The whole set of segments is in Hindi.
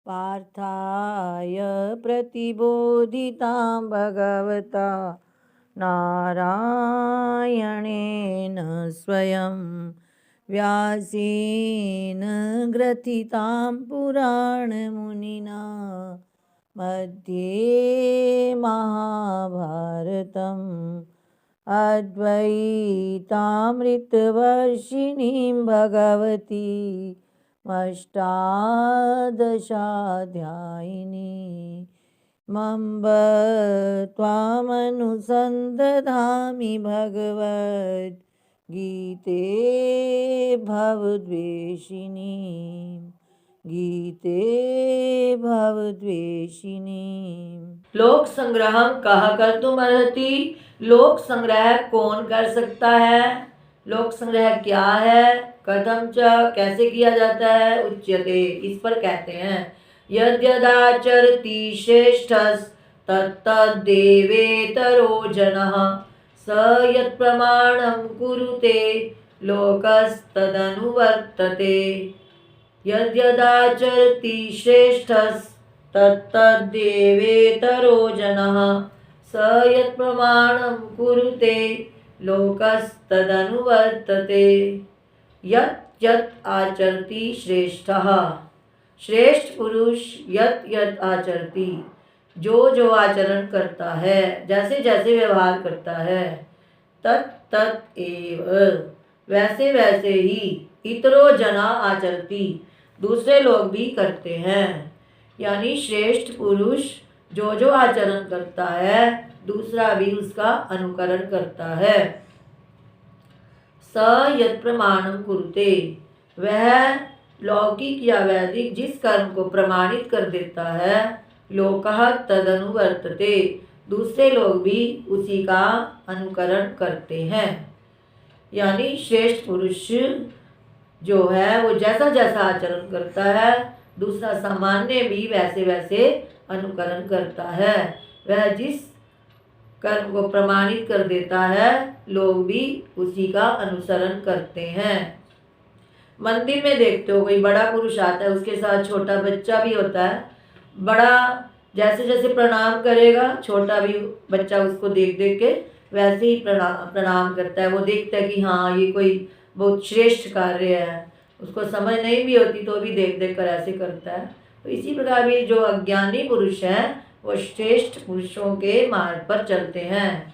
पार्थाय प्रतिबोधितां भगवता नारायणेन स्वयं व्यासेन ग्रथितां पुराणमुनिना मध्ये महाभारतम् अद्वैतामृतवर्षिणीं भगवती अष्टादशाध्यायिनी मम्ब त्वामनुसन्दधामि भगवद्गीते भवद्वेषिणी गीते भवद्वेषिणी। लोक संग्रह कह कर तुम अर्हति। लोक संग्रह कौन कर सकता है? लोक संग्रह क्या है? कथम च कैसे किया जाता है? उच्यते इस पर कहते हैं यद्यदाचरति श्रेष्ठस् तत्तद्देवेतरो जनः स यत्प्रमाणं कुरुते लोकस्तदनुवर्तते। यद्यदाचरति श्रेष्ठस् तत्तद्देवेतरो जनः स यत्प्रमाणं कुरुते लोकस्तदनुवर्तते। यत् यत् आचरति श्रेष्ठः, श्रेष्ठ पुरुष यत् यत् आचरति जो आचरण करता है, जैसे जैसे व्यवहार करता है, तत् तत् एव वैसे वैसे ही इतरो जना आचरति दूसरे लोग भी करते हैं। यानी श्रेष्ठ पुरुष जो आचरण करता है दूसरा भी उसका अनुकरण करता है। स यत् प्रमाणम कुरुते वह लौकिक या वैदिक जिस कर्म को प्रमाणित कर देता है, लोकः तदनुवर्तते दूसरे लोग भी उसी का अनुकरण करते हैं। यानी श्रेष्ठ पुरुष जो है वो जैसा जैसा आचरण करता है दूसरा सामान्य भी वैसे वैसे अनुकरण करता है। वह जिस कर्म को प्रमाणित कर देता है लोग भी उसी का अनुसरण करते हैं। मंदिर में देखते हो कोई बड़ा पुरुष आता है, उसके साथ छोटा बच्चा भी होता है। बड़ा जैसे जैसे प्रणाम करेगा छोटा भी बच्चा उसको देख देख के वैसे ही प्रणाम करता है। वो देखता है कि हाँ ये कोई बहुत श्रेष्ठ कार्य है, उसको समझ नहीं भी होती तो भी देख देख कर ऐसे करता है। तो इसी प्रकार भी जो अज्ञानी पुरुष हैं वो श्रेष्ठ पुरुषों के मार्ग पर चलते हैं।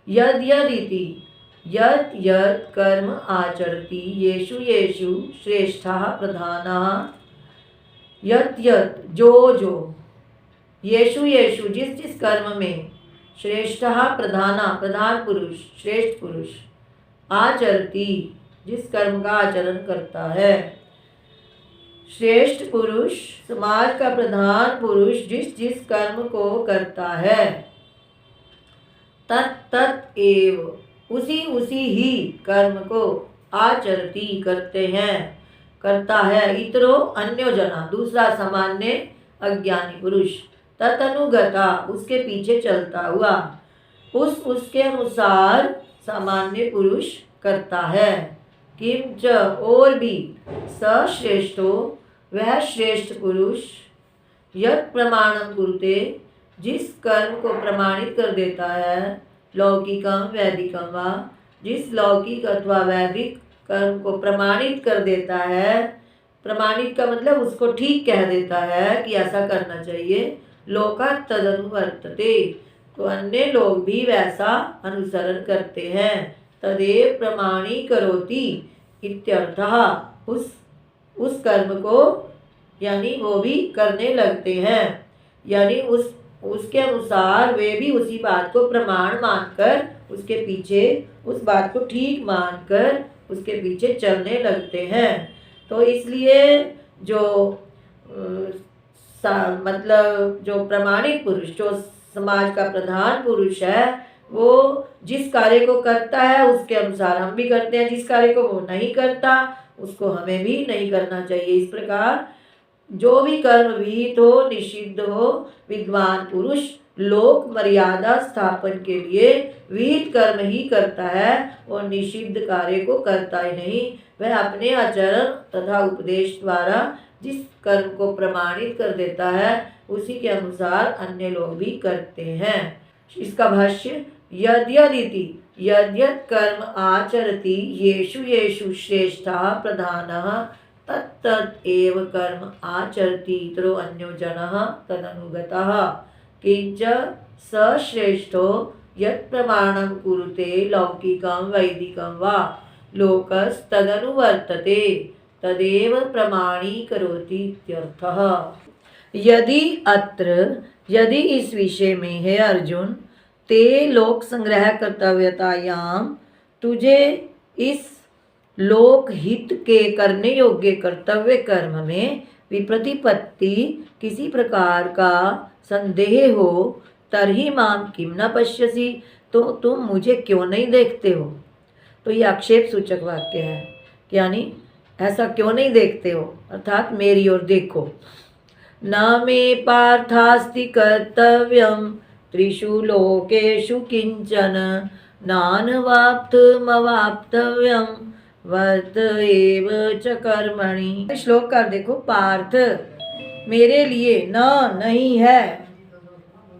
यद यद इति यत् यत् कर्म आचरति येषु येषु श्रेष्ठः प्रधानः। यत् यत् जो येषु येषु जिस जिस कर्म में श्रेष्ठः प्रधान पुरुष श्रेष्ठ पुरुष आचरति जिस कर्म का आचरण करता है। श्रेष्ठ पुरुष समाज का प्रधान पुरुष जिस जिस कर्म को करता है, तत् तत् एव उसी उसी ही कर्म को आचरति करता है। इतरो अन्यो जना दूसरा सामान्य अज्ञानी पुरुष, तदनुगता उसके पीछे चलता हुआ उसके अनुसार सामान्य पुरुष करता है। किंच और भी स श्रेष्ठो वह श्रेष्ठ पुरुष यत् प्रमाणम कुरुते जिस कर्म को प्रमाणित कर देता है, लौकिकम वैदिकम वा जिस लौकिक अथवा वैदिक कर्म को प्रमाणित कर देता है। प्रमाणित का मतलब उसको ठीक कह देता है कि ऐसा करना चाहिए। लोका तदनुवर्तते तो अन्य लोग भी वैसा अनुसरण करते हैं। तदेव प्रमाणी करोति इत्यर्थः उस कर्म को यानी वो भी करने लगते हैं। यानी उसके अनुसार वे भी उसी बात को प्रमाण मानकर उसके पीछे उस बात को ठीक मानकर उसके पीछे चलने लगते हैं। तो इसलिए जो मतलब जो प्रमाणित पुरुष जो समाज का प्रधान पुरुष है वो जिस कार्य को करता है उसके अनुसार हम भी करते हैं, जिस कार्य को वो नहीं करता उसको हमें भी नहीं करना चाहिए। इस प्रकार जो भी कर्म विहित हो निषिद्ध हो, विद्वान पुरुष लोक मर्यादा स्थापन के लिए विहित कर्म ही करता है और निषिद्ध कार्य को करता ही नहीं। वह अपने आचरण तथा उपदेश द्वारा जिस कर्म को प्रमाणित कर देता है उसी के अनुसार अन्य लोग भी करते हैं। इसका भाष्य यद्यदिति यद्यत् कर्म आचरति येषु येषु श्रेष्ठः प्रधानः तत्तत् एव कर्म आचरति इतरो अन्यो जनः तदनुगतः किंच स श्रेष्ठो यत् प्रमाणं कुरुते लौकिकं वैदिकं वा लोकस्तदनुवर्तते तदेव प्रमाणीकरोति इत्यर्थः। यदि इस विषय में है अर्जुन ते लोक संग्रह कर्तव्यतायाम तुझे इस लोक हित के करने योग्य कर्तव्य कर्म में विप्रतिपत्ति किसी प्रकार का संदेह हो तरही माम किम न पश्यसि तो तुम मुझे क्यों नहीं देखते हो। तो ये आक्षेप सूचक वाक्य है, यानी ऐसा क्यों नहीं देखते हो अर्थात मेरी ओर देखो। न मे पार्थास्ति कर्तव्यम त्रिषु लोकेषु किंचन नानवाप्तमवाप्तव्यम वर्त एव च कर्मणि। श्लोक का देखो, पार्थ मेरे लिए न नहीं है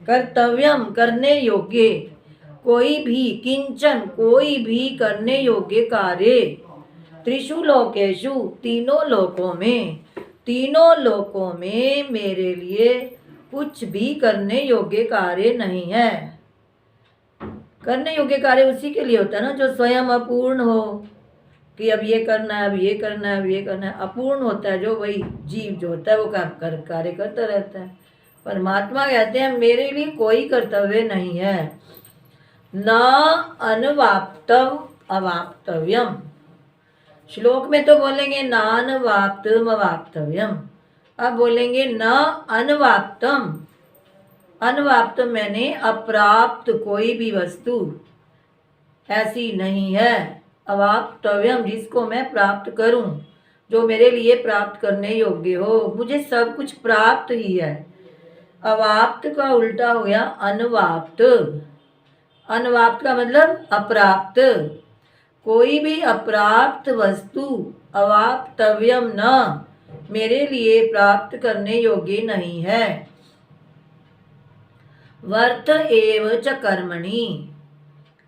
कर्तव्यम करने योग्य कोई भी किंचन कोई भी करने योग्य कार्य त्रिषु लोकेषु तीनों लोकों में मेरे लिए कुछ भी करने योग्य कार्य नहीं है। करने योग्य कार्य उसी के लिए होता है ना जो स्वयं अपूर्ण हो कि अब ये करना है, अब ये करना है, अब ये करना है। अपूर्ण होता है जो वही जीव जो होता है वो काम कार्य करता रहता है। परमात्मा कहते हैं मेरे लिए कोई कर्तव्य नहीं है। न अनवाप्तम अवाप्तव्यम, श्लोक में तो बोलेंगे नानवाप्तम अवाप्तव्यम, अब बोलेंगे न अनवाप्तम। अनवाप्तम मैंने अप्राप्त कोई भी वस्तु ऐसी नहीं है। अवाप्तव्यम जिसको मैं प्राप्त करूं, जो मेरे लिए प्राप्त करने योग्य हो। मुझे सब कुछ प्राप्त ही है। अवाप्त का उल्टा हो गया अनवाप्त। अनवाप्त का मतलब अप्राप्त। कोई भी अप्राप्त वस्तु अवाप्तव्यम न मेरे लिए प्राप्त करने योग्य नहीं है। वर्त एव च कर्मणि,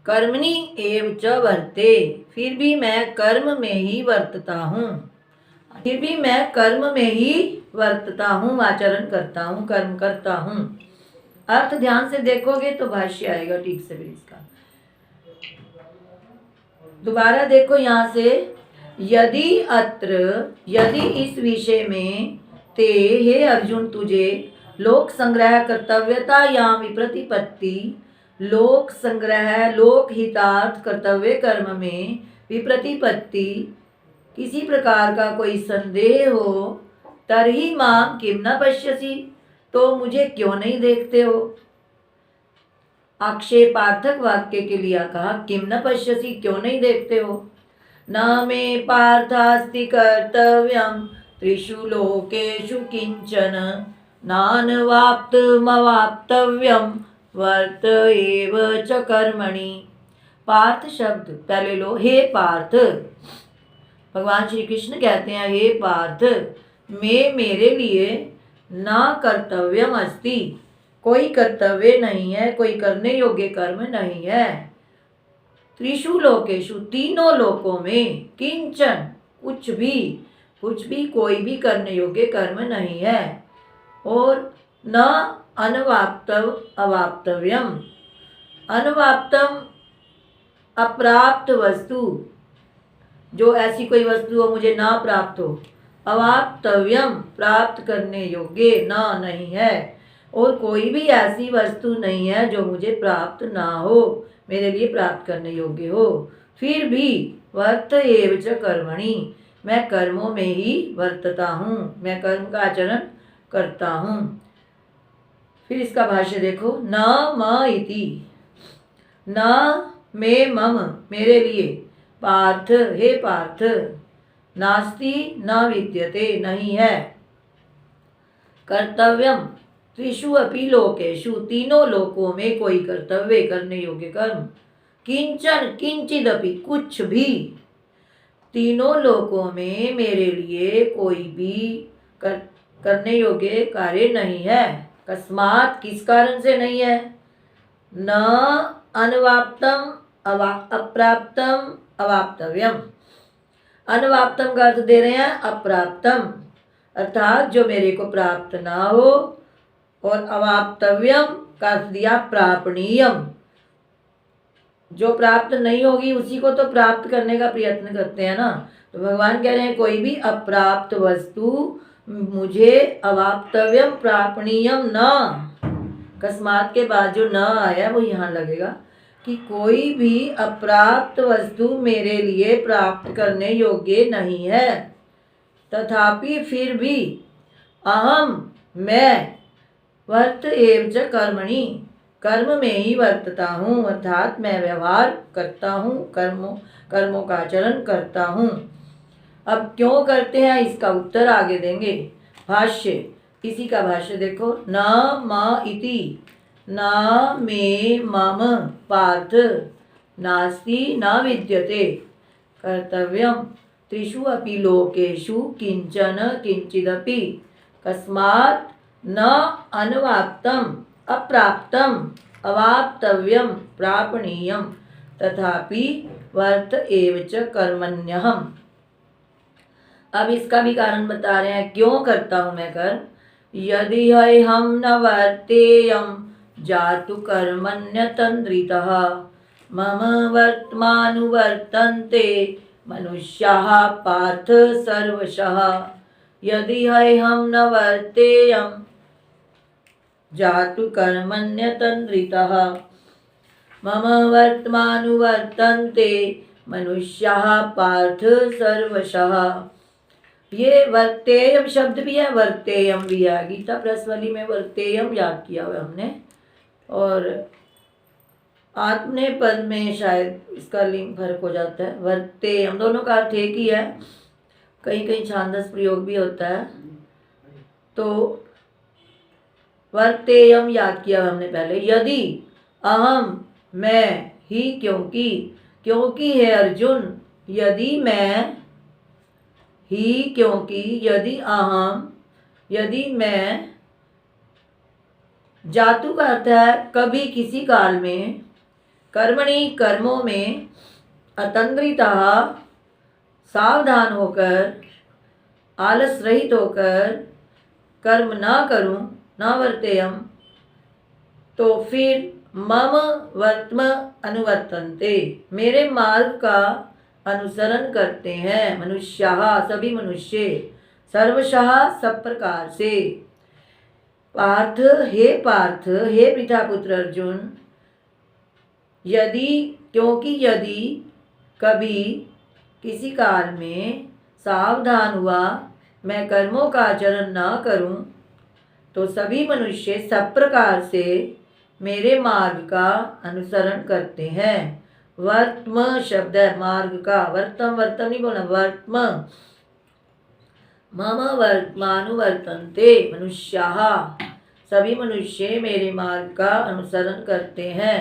कर्मणि एव च वर्ते, फिर भी मैं कर्म में ही वर्तता हूँ। फिर भी मैं कर्म में ही वर्तता हूँ, आचरण करता हूँ, कर्म करता हूँ। अर्थ ध्यान से देखोगे तो भाष्य आएगा ठीक से भी इसका। दोबारा देखो यहाँ से, यदि इस विषय में ते हे अर्जुन तुझे लोक संग्रह कर्तव्यता या विप्रतिपत्ति, लोक संग्रह लोक हितार्थ कर्तव्य कर्म में विप्रतिपत्ति किसी प्रकार का कोई संदेह हो तरही मां किम न पश्यसि तो मुझे क्यों नहीं देखते हो। आक्षेपार्थक वाक्य के लिए कहा किम न पश्यसि क्यों नहीं देखते हो। न मे पार्थास्ति कर्तव्यम त्रिषु लोकेषु किंचन नानवाप्तमवाप्तव्यम वर्त एव च कर्मणि। पार्थ शब्द पहले लो, हे पार्थ। भगवान श्री कृष्ण कहते हैं हे पार्थ मेरे लिए न कर्तव्यम अस्ति, कोई कर्तव्य नहीं है, कोई करने योग्य कर्म नहीं है। त्रिषु लोकेषु तीनों लोकों में किंचन कुछ भी कोई भी करने योग्य कर्म नहीं है। और न अनवाप्तम अवाप्तव्यम, अनवाप्तम अप्राप्त वस्तु, जो ऐसी कोई वस्तु हो मुझे ना प्राप्त हो। अवाप्तव्यम प्राप्त करने योग्य न नहीं है। और कोई भी ऐसी वस्तु नहीं है जो मुझे प्राप्त ना हो, मेरे लिए प्राप्त करने योग्य हो। फिर भी वर्त एव च कर्मणि, मैं कर्मों में ही वर्तता हूँ, मैं कर्म का आचरण करता हूँ। फिर इसका भाष्य देखो, न म इति, न मे मम मेरे लिए, पार्थ हे पार्थ, नास्ति न विद्यते नहीं है, कर्तव्यम त्रिषु अपि लोकेषु तीनों लोकों में कोई कर्तव्य करने योग्य कर्म, किंचन किंचिदपि कुछ भी, तीनों लोकों में मेरे लिए कोई भी करने योग्य कार्य नहीं है। कस्मात किस कारण से नहीं है? न अनवाप्तम अप्राप्तम अवाप्तव्यम। अनवाप्तम का अर्थ दे रहे हैं अप्राप्तम, अर्थात जो मेरे को प्राप्त ना हो, और अवाप्तव्यम का अर्थ दिया प्रापणीयम, जो प्राप्त नहीं होगी उसी को तो प्राप्त करने का प्रयत्न करते हैं ना। तो भगवान कह रहे हैं कोई भी अप्राप्त वस्तु मुझे अवाप्तव्यम प्रापणीयम न, अकस्मात के बाद जो न आया वो यहाँ लगेगा कि कोई भी अप्राप्त वस्तु मेरे लिए प्राप्त करने योग्य नहीं है। तथापि फिर भी अहम मैं वर्त एव च कर्मणि, कर्म में ही वर्तता हूँ, अर्थात मैं व्यवहार करता हूँ, कर्मों का आचरण करता हूँ। अब क्यों करते हैं इसका उत्तर आगे देंगे। भाष्य, इसी का भाष्य देखो। न म इति न मे मम पार्थ नास्ति न विद्यते कर्तव्यम त्रिषु अपि लोकेषु किंचन किंचिदपि कस्मात् न अनवाप्तम अप्राप्तम अवाप्तव्यम प्रापणीयम तथापि वर्त एव च कर्मण्यहम्। अब इसका भी कारण बता रहे हैं क्यों करता हूँ मैं कर्म। यदि हम न वर्तेयम जातु कर्मण्यतन्द्रितः मम वर्त्मानुवर्तन्ते मनुष्याः पार्थ सर्वशः। यदि हम न वर्तेयम जातु कर्मण्यतन्द्रितः मम वर्त्मानुवर्तन्ते मनुष्याः पार्थ सर्वशः। ये वर्तेयम शब्द भी है, वर्तेयम भी है। गीता प्रसवली में वर्तेयम याद किया हुआ हमने, और आत्मनेपद में शायद इसका लिंग फर्क हो जाता है। वर्तेयम दोनों का अर्थ एक ही है, कहीं कहीं छांदस प्रयोग भी होता है। तो वर्तेयम याद किया हमने पहले। यदि अहम मैं ही, क्योंकि है अर्जुन, यदि मैं ही, क्योंकि यदि अहम, यदि मैं, जातु का अर्थ है कभी किसी काल में, कर्मणि कर्मों में, अतंद्रिता सावधान होकर, आलस रहित होकर कर्म ना करूं, ना वर्तेयम, तो फिर मम वर्त्म अनुवर्तन्ते मेरे मार्ग का अनुसरण करते हैं मनुष्याः सभी मनुष्य, सर्वशः सब प्रकार से। पार्थ हे पितापुत्र अर्जुन, यदि, क्योंकि यदि कभी किसी काल में सावधान हुआ मैं कर्मों का आचरण ना करूं, तो सभी मनुष्य सब प्रकार से मेरे मार्ग का अनुसरण करते हैं। वर्त्म शब्द है मार्ग का, वर्तम नहीं बोलना, वर्त्म। मम वर्त्मानुवर्तन्ते मनुष्याः सभी मनुष्य मेरे मार्ग का अनुसरण करते हैं।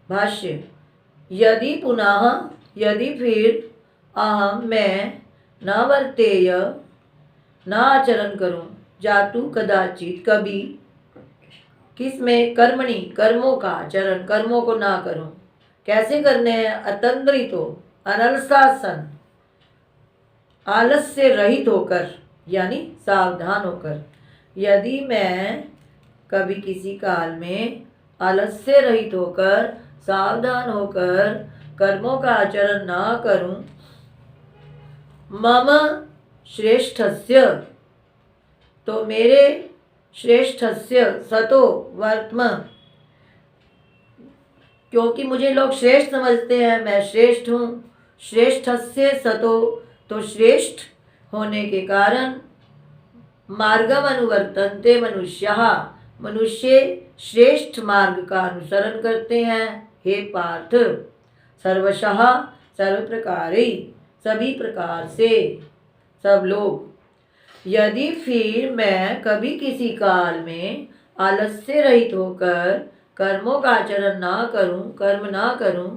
भाष्य, यदि पुनः, यदि फिर अहम मैं न वर्तेय न आचरण करूं, जातु कदाचित कभी, किसमें, कर्मणि कर्मों का आचरण, कर्मों को ना करूं। कैसे करने हैं? अतंद्रितो अनलसासन, आलस से रहित होकर, यानी सावधान होकर। यदि मैं कभी किसी काल में आलस से रहित होकर, सावधान होकर कर्मों का आचरण ना करूं, मम श्रेष्ठस्य, तो मेरे श्रेष्ठस्य सतो वर्त्म, क्योंकि मुझे लोग श्रेष्ठ समझते हैं, मैं श्रेष्ठ हूँ। श्रेष्ठस्य सतो, तो श्रेष्ठ होने के कारण, मार्गम अनुवर्तन्ते मनुष्याः मनुष्य श्रेष्ठ मार्ग का अनुसरण करते हैं। हे पार्थ, सर्वशः सर्व प्रकारे सभी प्रकार से, सब लोग। यदि फिर मैं कभी किसी काल में आलस से रहित होकर कर्मों का आचरण ना करूं, कर्म ना करूं,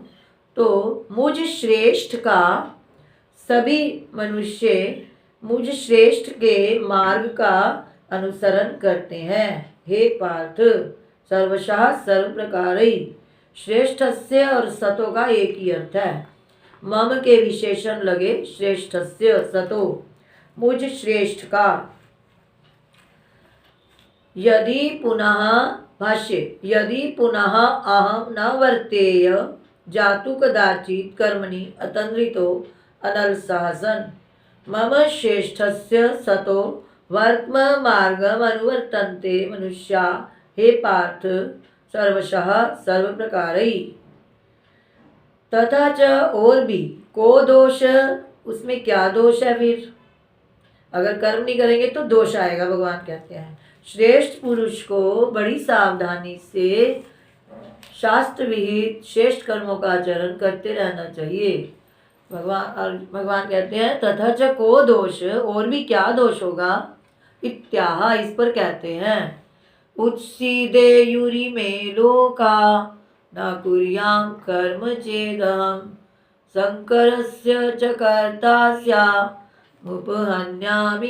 तो मुझ श्रेष्ठ का सभी मनुष्य मुझ श्रेष्ठ के मार्ग का अनुसरण करते हैं। हे पार्थ, सर्वशः सर्व प्रकार श्रेष्ठस्य और सतो का एक ही अर्थ है। मम के विशेषण लगे श्रेष्ठस्य सतो, मुझ श्रेष्ठ का। यदि पुनः भाष्य, यदि पुनः अहम न वर्तेय जातु कदाचित् कर्मणि अतन्द्रितो अनलसाहसन मम श्रेष्ठस्य सतो वर्त्म मार्गम अनुवर्तन्ते मनुष्या। हे पार्थ, सर्वशः सर्व प्रकारैः। तथा च और भी को दोष, उसमें क्या दोष है? फिर अगर कर्म नहीं करेंगे तो दोष आएगा। भगवान कहते हैं श्रेष्ठ पुरुष को बड़ी सावधानी से शास्त्र विहित श्रेष्ठ कर्मों का आचरण करते रहना चाहिए। भगवान कहते हैं तथा च को दोष, और भी क्या दोष होगा? इत्याह, इस पर कहते हैं उत्सीदेयुरी में लोका न कुर्याम कर्म चेदहम शंकरस्य च कर्ता स्यामुपहन्यामि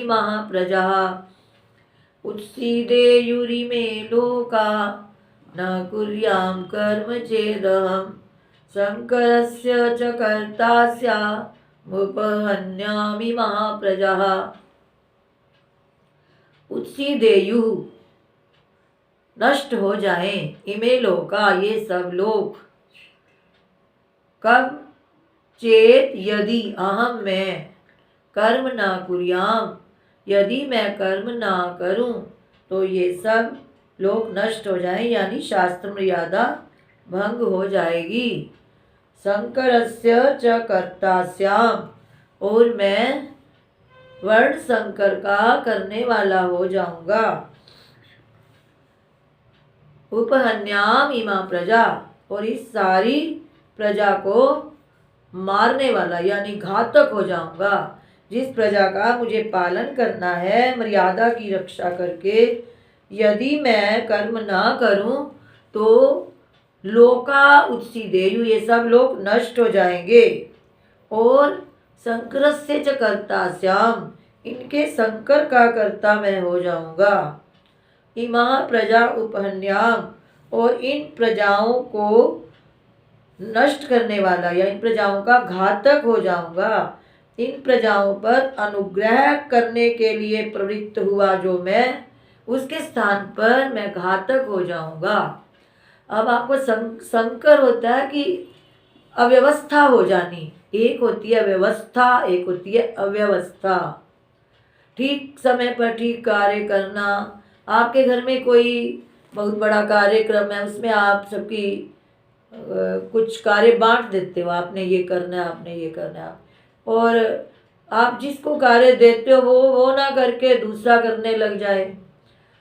महाप्रजा। उत्सीदेयुरी में लोका न कुर्याम कर्म चेदहम शंकरस्य च कर्ता स्यामुपहन्यामि महाप्रजा। उत्सीदेयु, नष्ट हो जाएं, इमे लोका, ये सब लोग। कब? चेत, यदि, अहम, मैं, कर्म न कुर्याम, यदि मैं कर्म ना करूं तो ये सब लोग नष्ट हो जाएं, यानी शास्त्र मर्यादा भंग हो जाएगी। शंकरस्य च कर्ता स्याम, और मैं वर्ण संकर का करने वाला हो जाऊंगा। उपहन्याम इमा प्रजा, और इस सारी प्रजा को मारने वाला यानी घातक हो जाऊंगा। जिस प्रजा का मुझे पालन करना है मर्यादा की रक्षा करके, यदि मैं कर्म ना करूं तो लोका उत्सीदेयु, ये सब लोग नष्ट हो जाएंगे। और शंकरस्य च कर्ता स्याम, इनके शंकर का कर्ता मैं हो जाऊंगा। इमा प्रजा उपहन्याम, और इन प्रजाओं को नष्ट करने वाला या इन प्रजाओं का घातक हो जाऊंगा। इन प्रजाओं पर अनुग्रह करने के लिए प्रवृत्त हुआ जो मैं, उसके स्थान पर मैं घातक हो जाऊंगा। अब आपको संकर होता है कि अव्यवस्था हो जानी। एक होती है व्यवस्था, एक होती है अव्यवस्था। ठीक समय पर ठीक कार्य करना। आपके घर में कोई बहुत बड़ा कार्यक्रम है, उसमें आप सबकी कुछ कार्य बांट देते हो, आपने ये करना है, आपने ये करना है, और आप जिसको कार्य देते हो वो ना करके दूसरा करने लग जाए।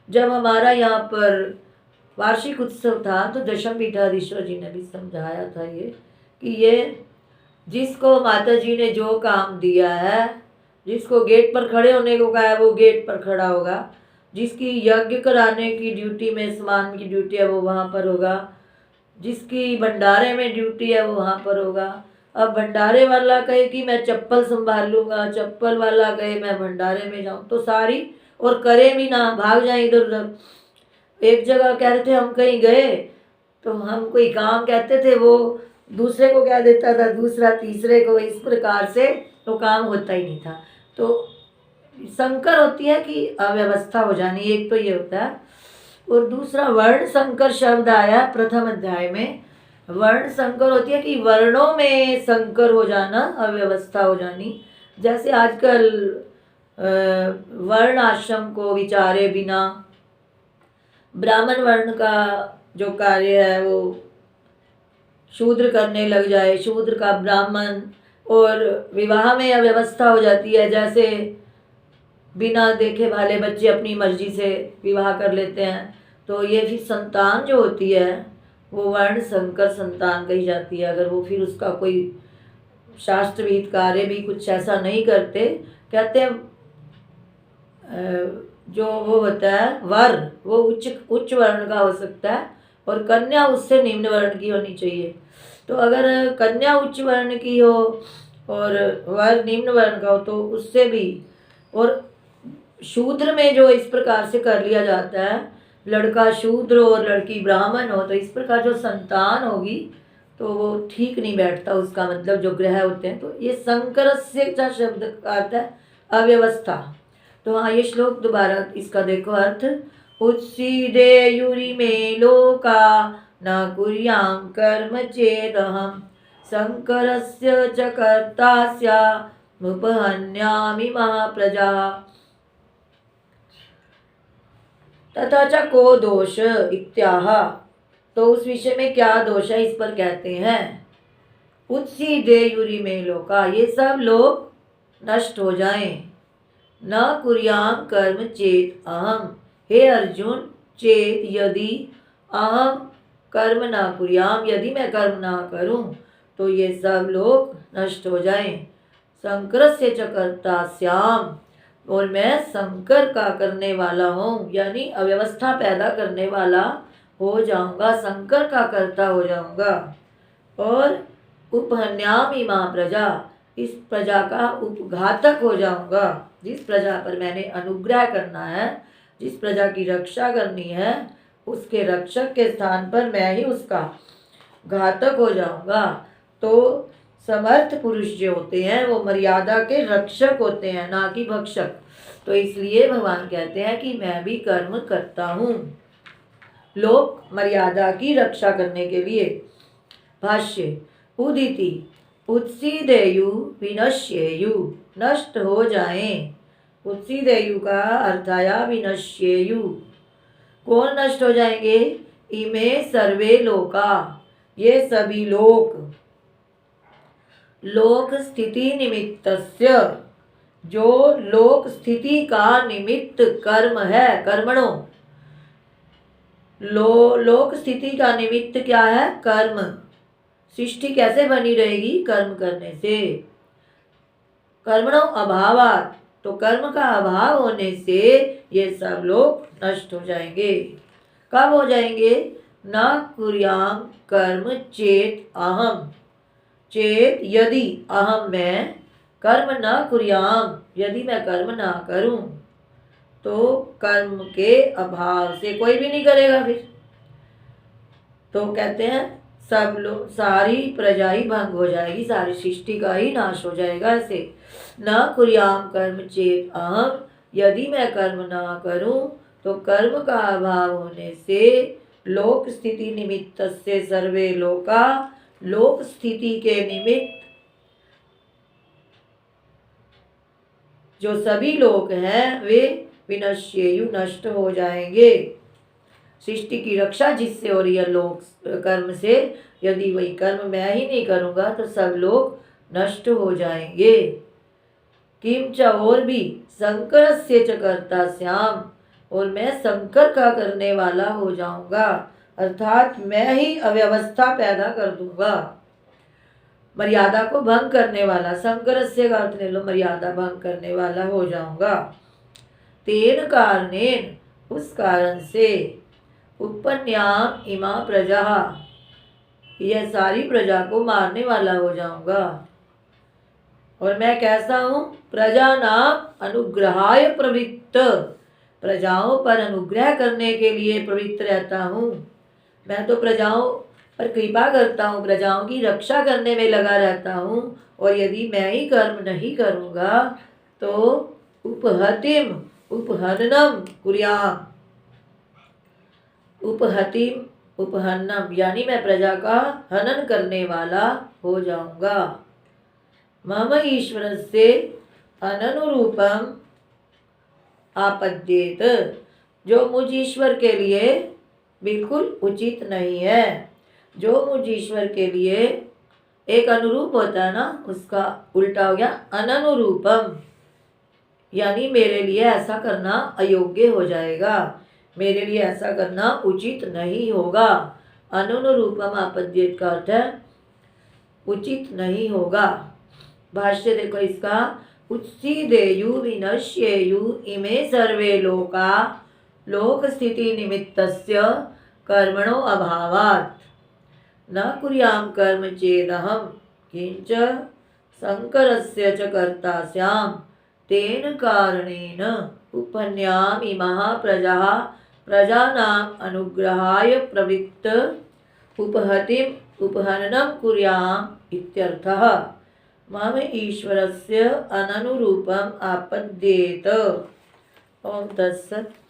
जब हमारा यहाँ पर वार्षिक उत्सव था तो दशम पीठाधीश्वर जी ने भी समझाया था ये कि ये जिसको माता जी ने जो काम दिया है, जिसको गेट पर खड़े होने को कहा है वो गेट पर खड़ा होगा, जिसकी यज्ञ कराने की ड्यूटी में स्नान की ड्यूटी है वो वहाँ पर होगा, जिसकी भंडारे में ड्यूटी है वो वहाँ पर होगा। अब भंडारे वाला कहे कि मैं चप्पल संभाल लूँगा, चप्पल वाला कहे मैं भंडारे में जाऊँ, तो सारी और करे भी ना, भाग जाए इधर उधर। एक जगह कह रहे थे हम कहीं गए तो हम कोई काम कहते थे, वो दूसरे को कह देता था, दूसरा तीसरे को, इस प्रकार से तो काम होता ही नहीं था। तो संकर होती है कि अव्यवस्था हो जानी, एक तो ये होता है। और दूसरा वर्ण संकर शब्द आया प्रथम अध्याय में। वर्ण संकर होती है कि वर्णों में संकर हो जाना, अव्यवस्था हो जानी। जैसे आजकल वर्ण आश्रम को विचारे बिना ब्राह्मण वर्ण का जो कार्य है वो शूद्र करने लग जाए, शूद्र का ब्राह्मण, और विवाह में अव्यवस्था हो जाती है। जैसे बिना देखे भाले बच्चे अपनी मर्जी से विवाह कर लेते हैं, तो ये फिर संतान जो होती है वो वर्ण संकर संतान कही जाती है। अगर वो फिर उसका कोई शास्त्रविहित कार्य भी कुछ ऐसा नहीं करते, कहते हैं जो वो होता है वर, वो उच्च वर्ण का हो सकता है और कन्या उससे निम्न वर्ण की होनी चाहिए। तो अगर कन्या उच्च वर्ण की हो और वर निम्न वर्ण का हो तो उससे भी और शूद्र में जो इस प्रकार से कर लिया जाता है, लड़का शूद्र और लड़की ब्राह्मण हो, तो इस प्रकार जो संतान होगी तो वो ठीक नहीं बैठता, उसका मतलब जो ग्रह होते हैं। तो ये संकरस्य का शब्द का अर्थ है अव्यवस्था। तो हाँ, ये श्लोक दोबारा इसका देखो अर्थ। उत्सीदेयुरि मे लोका न कुर्यां कर्म चेदहम् संकरस्य च कर्ता स्यामुपहन्यामि महाप्रजा तथा च को दोष इत्याह। तो उस विषय में क्या दोष है, इस पर कहते हैं उत्सीदेयुरि मे लोका, ये सब लोग नष्ट हो जाएं। न कुर्याम कर्म चेत अहम, हे अर्जुन, चेत यदि, अहम कर्म न कुर्याम, यदि मैं कर्म ना करूं तो ये सब लोग नष्ट हो जाएं। संकरस्य च कर्ता स्याम, और मैं संकर का करने वाला हूँ, यानी अव्यवस्था पैदा करने वाला हो जाऊंगा, संकर का कर्ता हो जाऊंगा। और उपहन्यामि मां प्रजा, इस प्रजा का उपघातक हो जाऊंगा। जिस प्रजा पर मैंने अनुग्रह करना है, जिस प्रजा की रक्षा करनी है, उसके रक्षक के स्थान पर मैं ही उसका घातक हो जाऊंगा। तो समर्थ पुरुष जो होते हैं वो मर्यादा के रक्षक होते हैं, ना कि भक्षक। तो इसलिए भगवान कहते हैं कि मैं भी कर्म करता हूँ लोक मर्यादा की रक्षा करने के लिए। भाष्य। उदिति उत्सीदेयु विनश्येयु, नष्ट हो जाएं। उत्सीदेयु का अर्थ आया विनश्येयु, कौन नष्ट हो जाएंगे? इमे सर्वे लोका, ये सभी लोक। लोक स्थिति निमित्तस्य, जो लोक स्थिति का निमित्त कर्म है, कर्मणों। लोक स्थिति का निमित्त क्या है? कर्म। सृष्टि कैसे बनी रहेगी? कर्म करने से। कर्मणों अभावात्, तो कर्म का अभाव होने से ये सब लोग नष्ट हो जाएंगे। कब हो जाएंगे? न कुर्याम कर्म चेत अहम, चेत यदि, अहम मैं, कर्म न कुर्याम, यदि मैं कर्म ना करूं तो कर्म के अभाव से कोई भी नहीं करेगा फिर। तो कहते हैं सब लोग, सारी प्रजा ही भंग हो जाएगी, सारी सृष्टि का ही नाश हो जाएगा। ऐसे न कुर्याम कर्म चेत अहम, यदि मैं कर्म ना करूं तो कर्म का अभाव होने से लोक स्थिति निमित्त से सर्वे लोका, लोक स्थिति के निमित्त जो सभी लोग हैं वे विनश्येयु, नष्ट हो जाएंगे। सृष्टि की रक्षा जिससे हो रही है लोक कर्म से, यदि वही कर्म मैं ही नहीं करूंगा तो सब लोग नष्ट हो जाएंगे। किंच, और भी, संकरस्य च कर्ता स्याम, और मैं संकर का करने वाला हो जाऊंगा, अर्थात मैं ही अव्यवस्था पैदा कर दूंगा, मर्यादा को भंग करने वाला। संकरस्य का अर्थ ले लो, मर्यादा भंग करने वाला हो जाऊंगा। तेन कारणेन, उस कारण से, उपन्याम इमा प्रजा, यह सारी प्रजा को मारने वाला हो जाऊंगा। और मैं कैसा हूँ? प्रजा नाम अनुग्रहाय प्रवृत्त, प्रजाओं पर अनुग्रह करने के लिए प्रवृत्त रहता हूँ। मैं तो प्रजाओं पर कृपा करता हूँ, प्रजाओं की रक्षा करने में लगा रहता हूँ। और यदि मैं ही कर्म नहीं करूँगा तो उपहतिम उपहननम कुर्याम, उपहतिम उपहन्नम, यानी मैं प्रजा का हनन करने वाला हो जाऊंगा। मम ईश्वर से अननुरूपम आपद्येत, जो मुझ ईश्वर के लिए बिल्कुल उचित नहीं है। जो मुझ ईश्वर के लिए एक अनुरूप होता है ना, उसका उल्टा हो गया अननुरूपम, यानी मेरे लिए ऐसा करना अयोग्य हो जाएगा, मेरे लिए ऐसा करना उचित नहीं होगा। अनुरूपम आपद्येत का अर्थ है उचित नहीं होगा। भाष्य देखो इसका। उत्सीदेयु विनश्येयु इमे सर्वे लोका, लोक स्थिति निमित्तस्य कर्मणो अभावात् न कुर्याम कर्म चेदहम किंच संकरस्य च कर्ता स्याम तेन कारणेन उपहन्यामिमः प्रजाः प्रजानाम् अनुग्रहाय प्रवृत्त उपहतिम् उपहननं कुर्याम् इत्यर्थः। मम ईश्वरस्य अननुरूपम् आपद्येत। ओम तत्सत्।